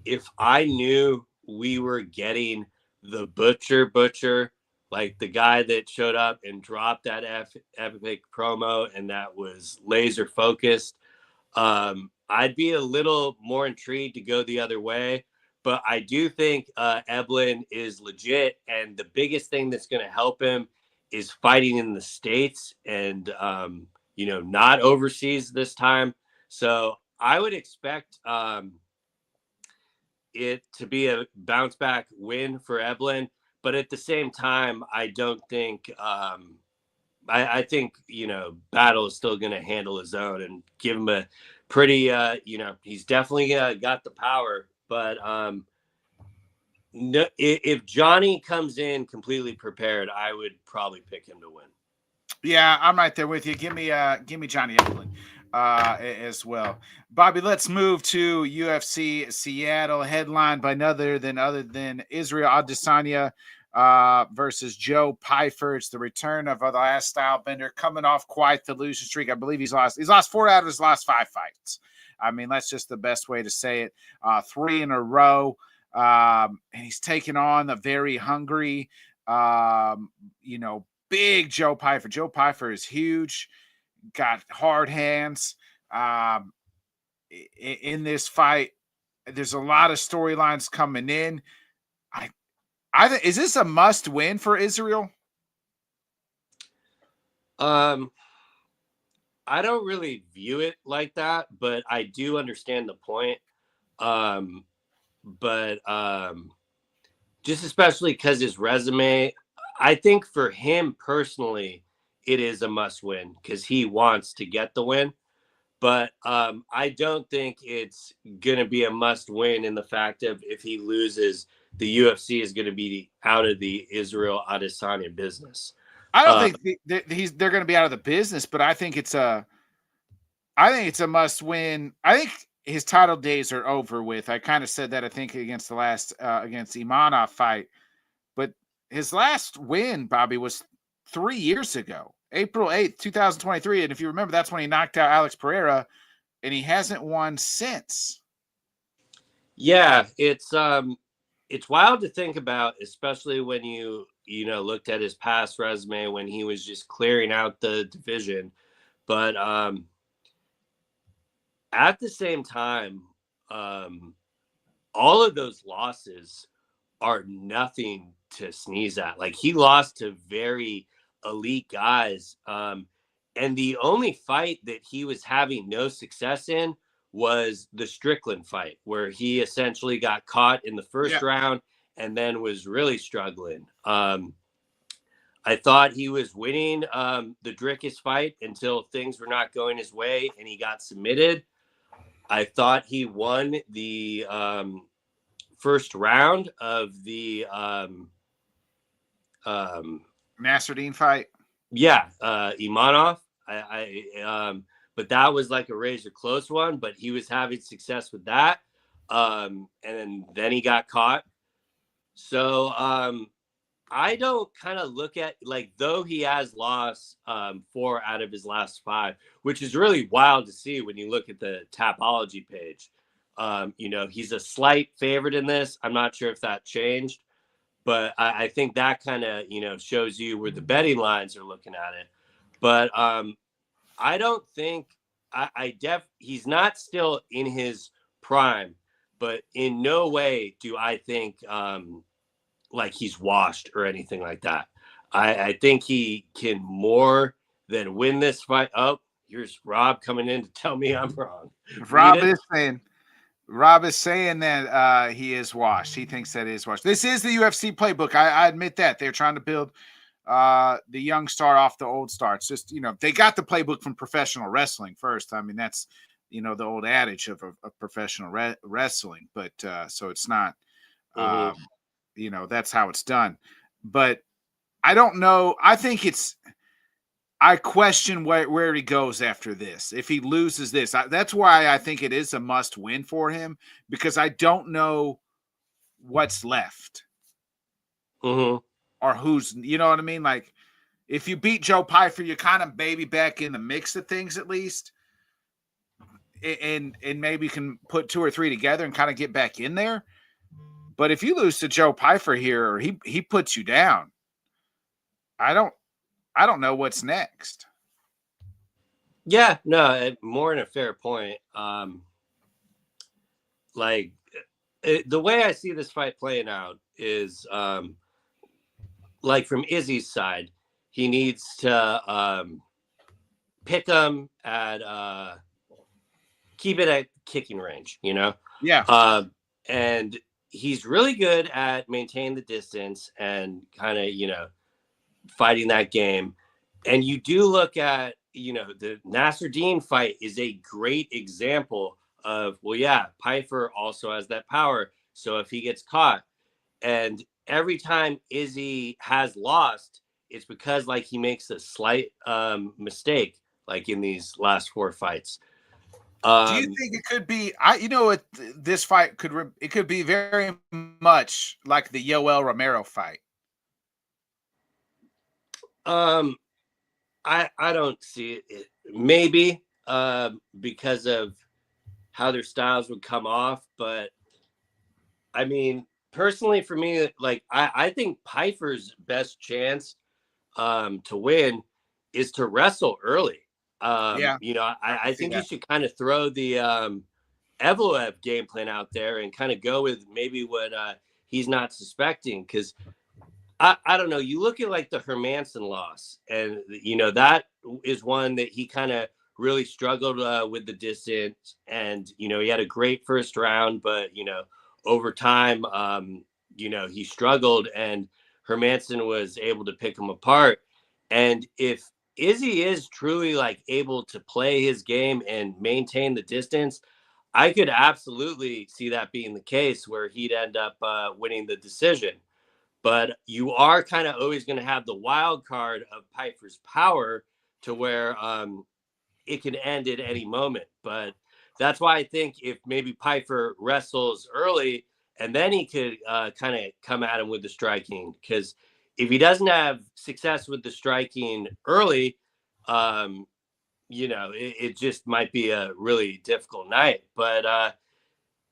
if I knew we were getting the butcher, like the guy that showed up and dropped that epic promo and that was laser focused, I'd be a little more intrigued to go the other way. But I do think Eblin is legit. And the biggest thing that's going to help him is fighting in the States and, not overseas this time. So I would expect it to be a bounce back win for Eblin. But at the same time, I don't think I think, Battle is still going to handle his own and give him a pretty, he's definitely got the power. But no, if Johnny comes in completely prepared, I would probably pick him to win. Yeah, I'm right there with you. Give me Johnny Eblin as well. Bobby, let's move to UFC Seattle, headlined by other than Israel Adesanya versus Joe Pyfer. It's the return of the last style bender, coming off quite the losing streak. I believe he's lost 4 out of his last 5 fights. I mean, that's just the best way to say it. 3 in a row. And he's taken on a very hungry, big Joe Pyfer. Joe Pyfer is huge, got hard hands. In this fight, there's a lot of storylines coming in. I think, is this a must win for Israel? I don't really view it like that, but I do understand the point. But just especially because his resume, I think for him personally, it is a must win because he wants to get the win. But I don't think it's going to be a must win in the fact of if he loses, the UFC is going to be out of the Israel Adesanya business. I don't think they're going to be out of the business, but I think it's a must win. I think his title days are over with. I kind of said that, I think, against the last against Imanov fight. But his last win, Bobby, was 3 years ago, April 8th, 2023. And if you remember, that's when he knocked out Alex Pereira, and he hasn't won since. Yeah, it's wild to think about, especially when you looked at his past resume when he was just clearing out the division. But at the same time, all of those losses are nothing to sneeze at. Like, he lost to very elite guys. And the only fight that he was having no success in was the Strickland fight, where he essentially got caught in the first round and then was really struggling. I thought he was winning the Drickus fight until things were not going his way and he got submitted. I thought he won the first round of the Nasruddin fight. Yeah, Imanov. But that was like a razor close one, but he was having success with that. And then he got caught. So I don't kind of look at, like, though he has lost 4 out of his last 5, which is really wild to see when you look at the Tapology page. He's a slight favorite in this. I'm not sure if that changed, but I think that kind of, shows you where the betting lines are looking at it. But I don't think he's not still in his prime, but in no way do I think like he's washed or anything like that. I think he can more than win this fight. Oh, here's Rob coming in to tell me I'm wrong. Rob is saying that he is washed. He thinks that he is washed. This is the UFC playbook. I admit that. They're trying to build the young star off the old star. It's just, they got the playbook from professional wrestling first. I mean, that's, the old adage of professional wrestling. But so it's not, that's how it's done. But I don't know. I question where he goes after this. If he loses this, that's why I think it is a must win for him, because I don't know what's left or who's, you know what I mean? Like, if you beat Joe Pyfer, you're kind of maybe back in the mix of things at least. And maybe can put 2 or 3 together and kind of get back in there. But if you lose to Joe Pyfer here, or he puts you down, I don't know what's next. Yeah, no, more than a fair point. The way I see this fight playing out is like from Izzy's side, he needs to pick him at keep it at kicking range, you know? Yeah. And he's really good at maintaining the distance and kind of, you know, fighting that game. And you do look at, you know, the Nasruddin fight is a great example of, well, yeah, Pyfer also has that power. So if he gets caught, and every time Izzy has lost, it's because like he makes a slight mistake, like in these last 4 fights. Do you think it could be? This fight could be very much like the Yoel Romero fight. I don't see it. Maybe because of how their styles would come off, but I mean, personally, for me, like I think Pyfer's best chance to win is to wrestle early. Yeah, You know, I think you should kind of throw the Evloev game plan out there and kind of go with maybe what he's not suspecting. Because I don't know, you look at like the Hermanson loss, and you know that is one that he kind of really struggled with the distance, and you know he had a great first round, but you know over time, you know he struggled, and Hermanson was able to pick him apart. And if Izzy is truly like able to play his game and maintain the distance, I could absolutely see that being the case where he'd end up winning the decision. But you are kind of always going to have the wild card of Pyfer's power to where it can end at any moment. But that's why I think if maybe Pyfer wrestles early and then he could kind of come at him with the striking, because if he doesn't have success with the striking early, you know, it just might be a really difficult night. But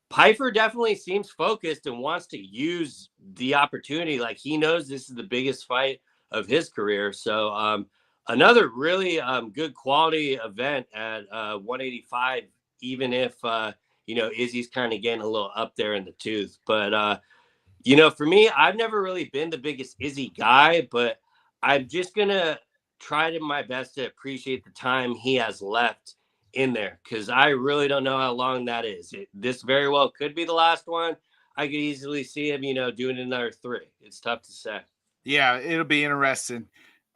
Pyfer definitely seems focused and wants to use the opportunity. Like he knows this is the biggest fight of his career. So another really good quality event at 185, even if, you know, Izzy's kind of getting a little up there in the tooth. But, you know, for me, I've never really been the biggest Izzy guy, but I'm just going to try to my best to appreciate the time he has left in there, because I really don't know how long that is. This very well could be the last one. I could easily see him, you know, doing another 3. It's tough to say. Yeah, it'll be interesting.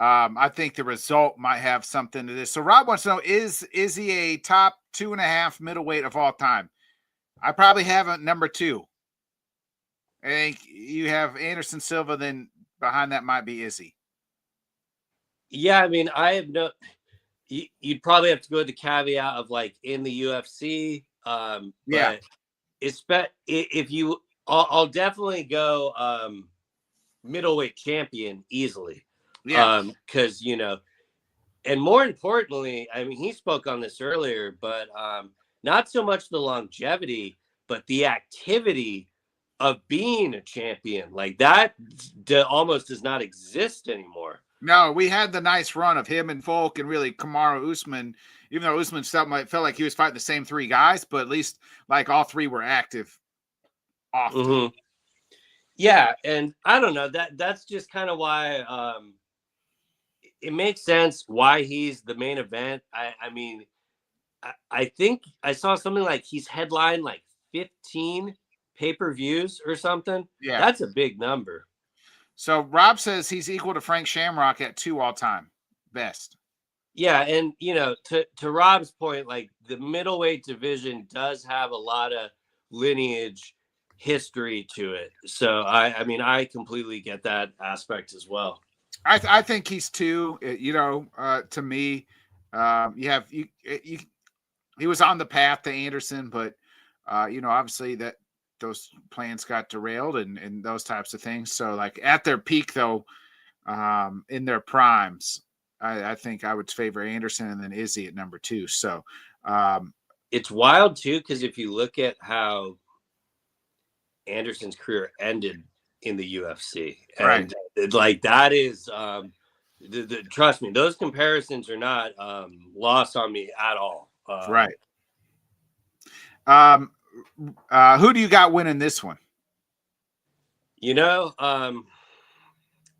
I think the result might have something to this. So Rob wants to know, is he a top 2.5 middleweight of all time? I probably have a number 2. I think you have Anderson Silva, then behind that might be Izzy. Yeah, I mean, I have no. You'd probably have to go with the caveat of like in the UFC. Yeah. But if you, I'll definitely go middleweight champion easily. Yeah. Because you know, and more importantly, I mean, he spoke on this earlier, but not so much the longevity, but the activity of being a champion. Like that almost does not exist anymore. No, we had the nice run of him and Volk and really Kamaru Usman, even though Usman felt like he was fighting the same 3 guys, but at least like all 3 were active often. Mm-hmm. Yeah, and I don't know, that's just kind of why it makes sense why he's the main event. I mean, I think I saw something like he's headlined like 15 pay-per-views or something. Yeah. That's a big number. So Rob says he's equal to Frank Shamrock at 2 all time best. Yeah, and you know, to Rob's point, like the middleweight division does have a lot of lineage history to it. So I mean, I completely get that aspect as well. I think he's 2. You know, to me, he was on the path to Anderson, but you know, obviously that those plans got derailed and those types of things. So like at their peak though, in their primes. I think I would favor Anderson and then Izzy at number 2. So it's wild too, because if you look at how Anderson's career ended in the UFC, and like that is trust me, those comparisons are not lost on me at all. Right. Who do you got winning this one?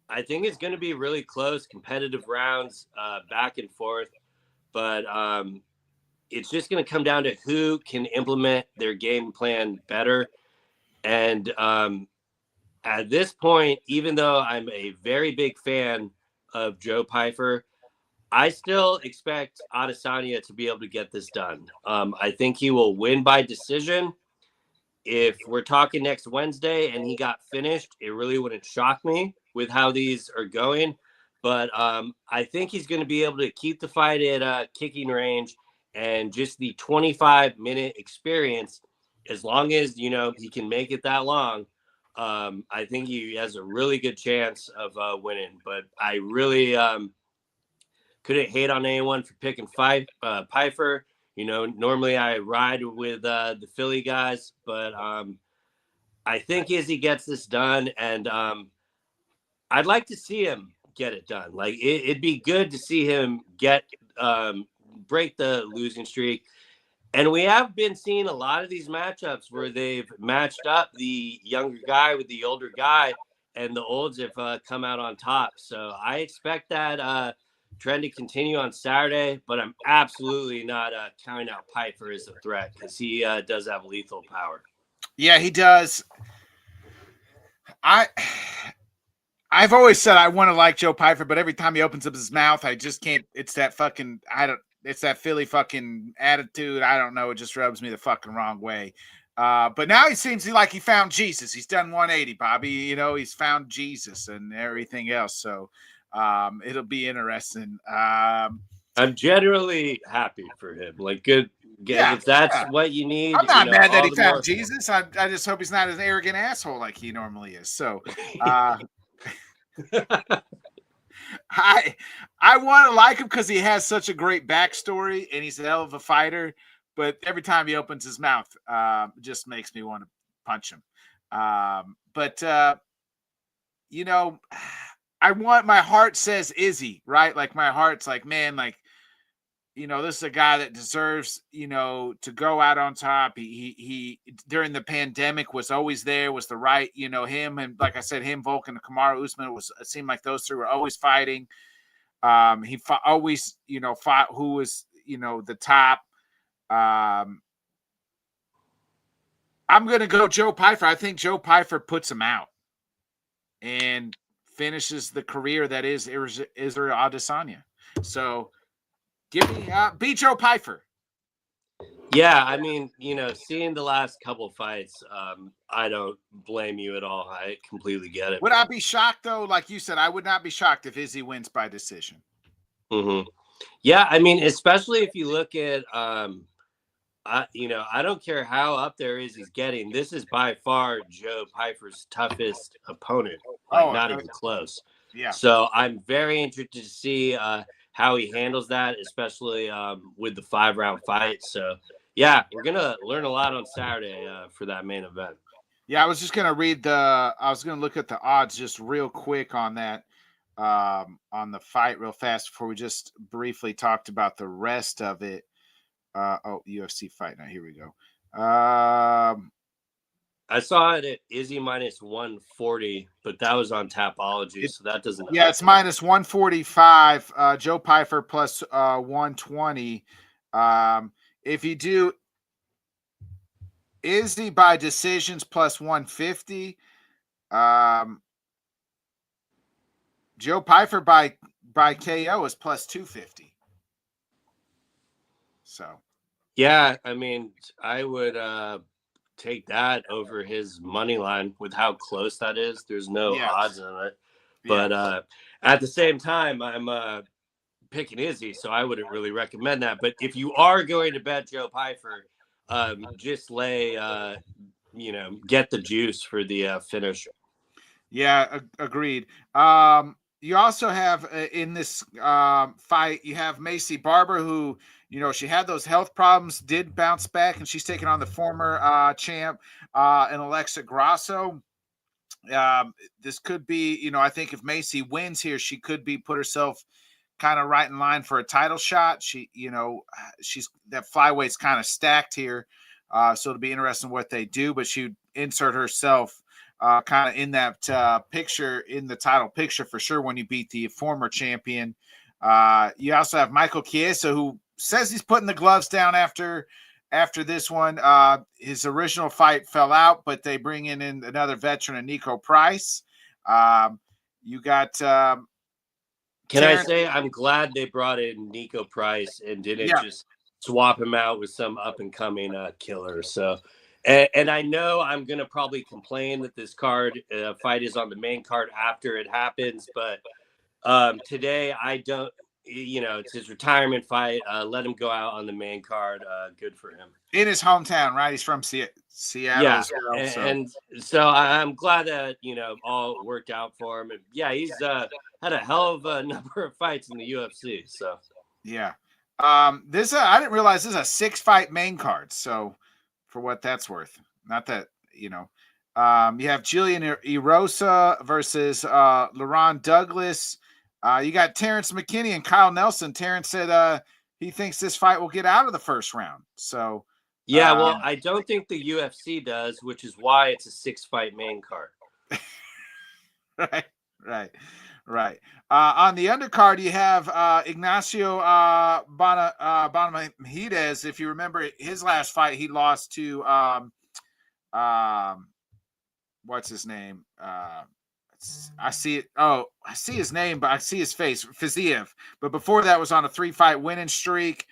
I think it's going to be really close, competitive rounds, back and forth, but it's just going to come down to who can implement their game plan better. And at this point, even though I'm a very big fan of Joe Pyfer, I still expect Adesanya to be able to get this done. I think he will win by decision. If we're talking next Wednesday and he got finished, it really wouldn't shock me with how these are going. But I think he's going to be able to keep the fight at kicking range and just the 25-minute experience. As long as, he can make it that long, I think he has a really good chance of winning. But I really couldn't hate on anyone for picking Pyfer. Normally I ride with the Philly guys, but I think Izzy gets this done, and I'd like to see him get it done. Like it'd be good to see him break the losing streak. And we have been seeing a lot of these matchups where they've matched up the younger guy with the older guy, and the olds have come out on top. So I expect that trend to continue on Saturday, but I'm absolutely not counting out Pyfer as a threat, because he does have lethal power. Yeah, he does. I've always said I want to like Joe Pyfer, but every time he opens up his mouth, I just can't. It's that fucking it's that Philly fucking attitude. I don't know. It just rubs me the fucking wrong way. But now he seems like he found Jesus. He's done 180, Bobby. He's found Jesus and everything else. So it'll be interesting. I'm generally happy for him. Like, good. Yeah, if that's what you need. I'm not mad that he found Jesus. I just hope he's not an arrogant asshole like he normally is. So I want to like him because he has such a great backstory and he's a hell of a fighter. But every time he opens his mouth, just makes me want to punch him. My heart says Izzy, right? Like my heart's like, man, like, this is a guy that deserves, to go out on top. He during the pandemic was always there, was the right, him. And like I said, him, Volk and Kamaru Usman it seemed like those three were always fighting. He always, fought who was, the top. I'm going to go Joe Pyfer. I think Joe Pyfer puts him out and finishes the career that is Israel Adesanya. So give me beat Joe Pyfer. Yeah, I mean, seeing the last couple fights, I don't blame you at all. I completely get it. Would I be shocked, though? Like you said, I would not be shocked if Izzy wins by decision. Mm-hmm. Yeah, I mean, especially if you look at, I don't care how up there Izzy's getting. This is by far Joe Pyfer's toughest opponent. Not even close. Yeah. So I'm very interested to see how he handles that, especially with the 5-round fight. So, yeah, we're going to learn a lot on Saturday for that main event. Yeah, I was just going to look at the odds just real quick on that, on the fight real fast before we just briefly talked about the rest of it. UFC fight. Now, here we go. I saw it at Izzy minus 140, but that was on Tapology, so that doesn't. Yeah, it's minus 145. Joe Pyfer plus 120. If you do Izzy by decisions plus 150. Joe Pyfer by KO is plus 250. So. Yeah, I mean, I would take that over his money line with how close that is. There's no odds on it. But at the same time, I'm picking Izzy, so I wouldn't really recommend that. But if you are going to bet Joe Pyfer, just lay, get the juice for the finish. Yeah, agreed. you also have in this fight, you have Macy Barber, who, she had those health problems, did bounce back, and she's taking on the former champ and Alexa Grasso. This could be, I think if Macy wins here, she could be put herself kind of right in line for a title shot. She's that flyweight's kind of stacked here. So it'll be interesting what they do, but she would insert herself kind of in that picture, in the title picture for sure when you beat the former champion. You also have Michael Chiesa, who says he's putting the gloves down after this one. His original fight fell out, but they bring in another veteran, Nico Price. You got Can I say I'm glad they brought in Nico Price and didn't just swap him out with some up-and-coming killer. So, and I know I'm going to probably complain that this fight is on the main card after it happens, but today I don't, it's his retirement fight. Let him go out on the main card. Good for him. In his hometown, right? He's from Seattle. Yeah, as well, and so I'm glad that, all worked out for him. And yeah, he's had a hell of a number of fights in the UFC. So yeah. This I didn't realize this is a 6-fight main card. So for what that's worth, not that, you have Jillian Erosa versus LaRon Douglas. You got Terrence McKinney and Kyle Nelson. Terrence said he thinks this fight will get out of the first round. So yeah, well, I don't think the UFC does, which is why it's a 6-fight main card. Right. On the undercard, you have Ignacio Bonamides. If you remember his last fight, he lost to what's his name? I see it. Oh, I see his name, but I see his face, Fiziev. But before that was on a 3-fight winning streak.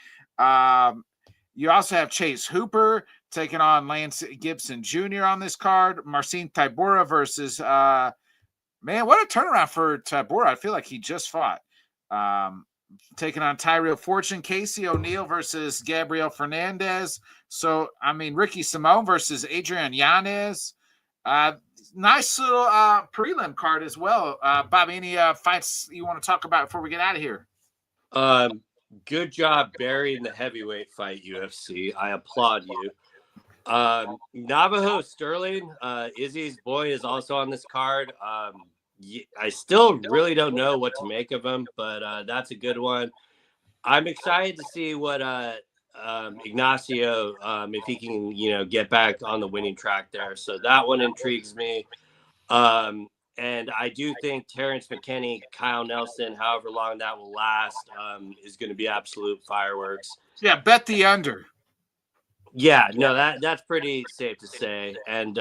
You also have Chase Hooper taking on Lance Gibson Jr. on this card. Marcin Tybura versus man, what a turnaround for Tybura. I feel like he just fought. Taking on Tyrell Fortune. Casey O'Neill versus Gabriel Fernandez. So, I mean, Ricky Simone versus Adrian Yanez. Nice little prelim card as well. Bobby, any fights you want to talk about before we get out of here? Good job burying the heavyweight fight, UFC. I applaud you. Navajo Sterling, Izzy's boy, is also on this card. I still really don't know what to make of him, but that's a good one. I'm excited to see what Ignacio, if he can, get back on the winning track there. So that one intrigues me. And I do think Terrence McKinney, Kyle Nelson, however long that will last, is going to be absolute fireworks. Yeah, bet the under. Yeah, no, that's pretty safe to say. And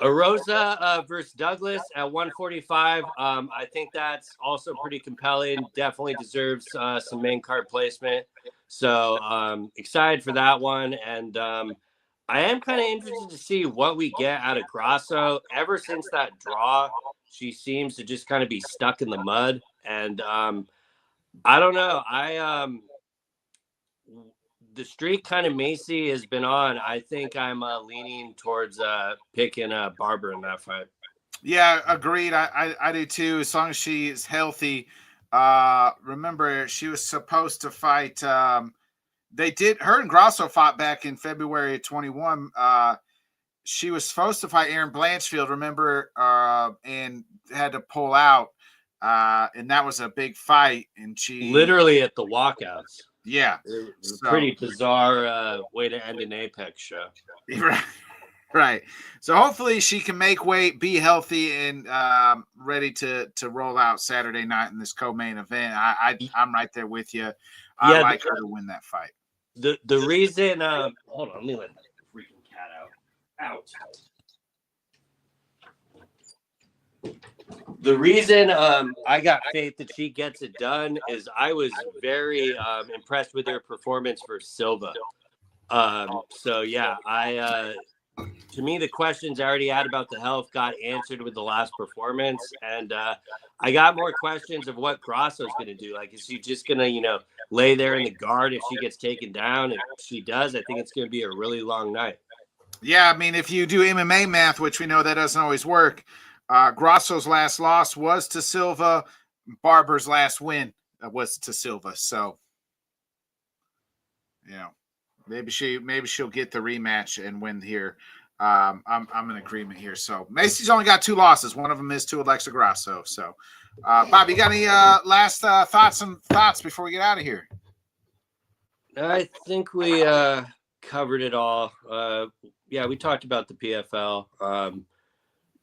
Erosa versus Douglas at 145. I think that's also pretty compelling. Definitely deserves some main card placement. So excited for that one. And I am kind of interested to see what we get out of Grasso. Ever since that draw, she seems to just kind of be stuck in the mud. And I don't know. The streak kind of Macy has been on. I think I'm leaning towards picking Barber in that fight. Yeah, agreed. I do too. As long as she is healthy. Remember, she was supposed to fight. Her and Grasso fought back in February of 21. She was supposed to fight Erin Blanchfield, remember, and had to pull out. And that was a big fight. And she literally at the walkouts. Yeah. It was a pretty bizarre way to end an Apex show. Right. So hopefully she can make weight, be healthy, and ready to roll out Saturday night in this co-main event. I'm right there with you. I like her to win that fight. The reason hold on, let me let that freaking cat out. The reason I got faith that she gets it done is I was very impressed with her performance for Silva. So yeah, to me, the questions I already had about the health got answered with the last performance. And I got more questions of what Grasso's going to do. Like, is she just going to, lay there in the guard if she gets taken down? If she does, I think it's going to be a really long night. Yeah, I mean, if you do MMA math, which we know that doesn't always work, Grasso's last loss was to Silva. Barber's last win was to Silva. So, maybe she'll get the rematch and win here. I'm in agreement here. So Macy's only got 2 losses. One of them is to Alexa Grasso. So, Bob, you got any last thoughts before we get out of here? I think we covered it all. We talked about the PFL.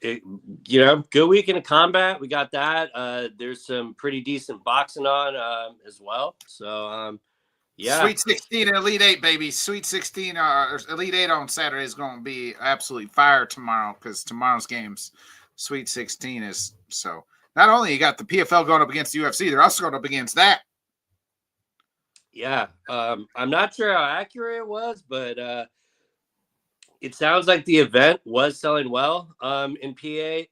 Good weekend of combat. We got that. There's some pretty decent boxing on as well. So, Sweet 16 and Elite 8, baby. Sweet 16 or Elite 8 on Saturday is going to be absolutely fire tomorrow because tomorrow's game's Sweet 16 is so. Not only you got the PFL going up against the UFC, they're also going up against that. Yeah. I'm not sure how accurate it was, but it sounds like the event was selling well in PA.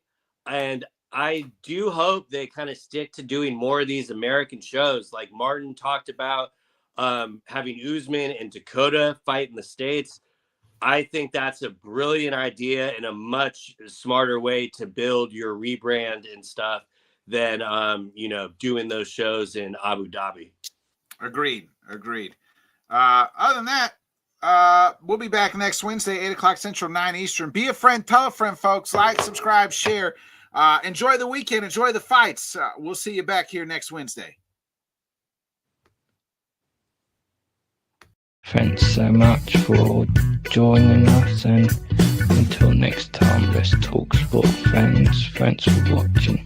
And I do hope they kind of stick to doing more of these American shows. Like Martin talked about having Usman and Dakota fight in the States. I think that's a brilliant idea and a much smarter way to build your rebrand and stuff than, doing those shows in Abu Dhabi. Agreed. Other than that, we'll be back next Wednesday, 8 o'clock Central, 9 Eastern. Be a friend, tell a friend, folks. Like, subscribe, share. Enjoy the weekend. Enjoy the fights. We'll see you back here next Wednesday. Thanks so much for joining us, and until next time, let's talk sport, friends. Thanks for watching.